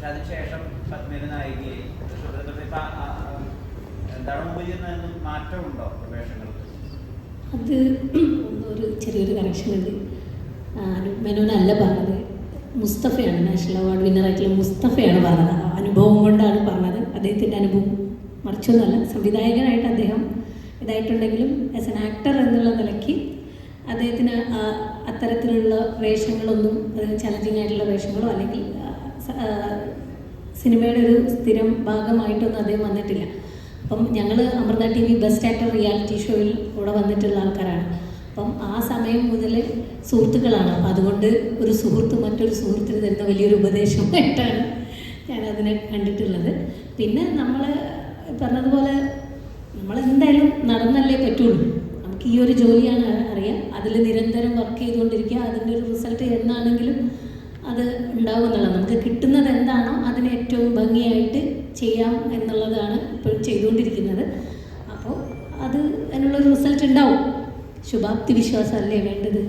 പക്ഷെ അതിനുശേഷം പത്മിനി നായികയെ എന്താണ് മുമ്പ് ചെയ്യുന്നതെന്നും മാറ്റമുണ്ടോ വേഷങ്ങൾക്ക്? അത് ഒരു ചെറിയൊരു കറക്ഷൻ ഉണ്ട്. മേനോനല്ല പറഞ്ഞത്, മുസ്തഫയാണ്, നാഷണൽ അവാർഡ് വിന്നറായിട്ടുള്ള മുസ്തഫയാണ് പറഞ്ഞത്. അനുഭവം കൊണ്ടാണ് പറഞ്ഞത്, അദ്ദേഹത്തിൻ്റെ അനുഭവം, മറിച്ചൊന്നുമല്ല. സംവിധായകനായിട്ട് അദ്ദേഹം ഇതായിട്ടുണ്ടെങ്കിലും ആസ് എൻ ആക്ടർ എന്നുള്ള നിലയ്ക്ക് അദ്ദേഹത്തിന് അത്തരത്തിലുള്ള വേഷങ്ങളൊന്നും, ചലഞ്ചിങ് ആയിട്ടുള്ള വേഷങ്ങളോ അല്ലെങ്കിൽ സിനിമയുടെ ഒരു സ്ഥിരം ഭാഗമായിട്ടൊന്നും അദ്ദേഹം വന്നിട്ടില്ല. അപ്പം ഞങ്ങൾ Amrita T V best actor reality ഷോയിൽ കൂടെ വന്നിട്ടുള്ള ആൾക്കാരാണ്. അപ്പം ആ സമയം മുതൽ സുഹൃത്തുക്കളാണ്. അപ്പം അതുകൊണ്ട് ഒരു സുഹൃത്ത് മറ്റൊരു സുഹൃത്തിന് തരുന്ന വലിയൊരു ഉപദേശമായിട്ടാണ് ഞാനതിനെ കണ്ടിട്ടുള്ളത്. പിന്നെ നമ്മൾ പറഞ്ഞതുപോലെ നമ്മളെന്തായാലും നടന്നല്ലേ പറ്റുള്ളൂ. നമുക്ക് ഈ ഒരു ജോലിയാണ് അറിയാം, അതിൽ നിരന്തരം വർക്ക് ചെയ്തുകൊണ്ടിരിക്കുക. അതിൻ്റെ ഒരു റിസൾട്ട് എന്നാണെങ്കിലും അത് ഉണ്ടാവുമെന്നുള്ളത്, നമുക്ക് കിട്ടുന്നത് എന്താണോ അതിനെ ഏറ്റവും ഭംഗിയായിട്ട് ചെയ്യാം എന്നുള്ളതാണ് ഇപ്പോഴും ചെയ്തുകൊണ്ടിരിക്കുന്നത്. അപ്പോൾ അത് അതിനുള്ളൊരു റിസൾട്ട് ഉണ്ടാവും. ശുഭാപ്തി വിശ്വാസമല്ലേ വേണ്ടത്.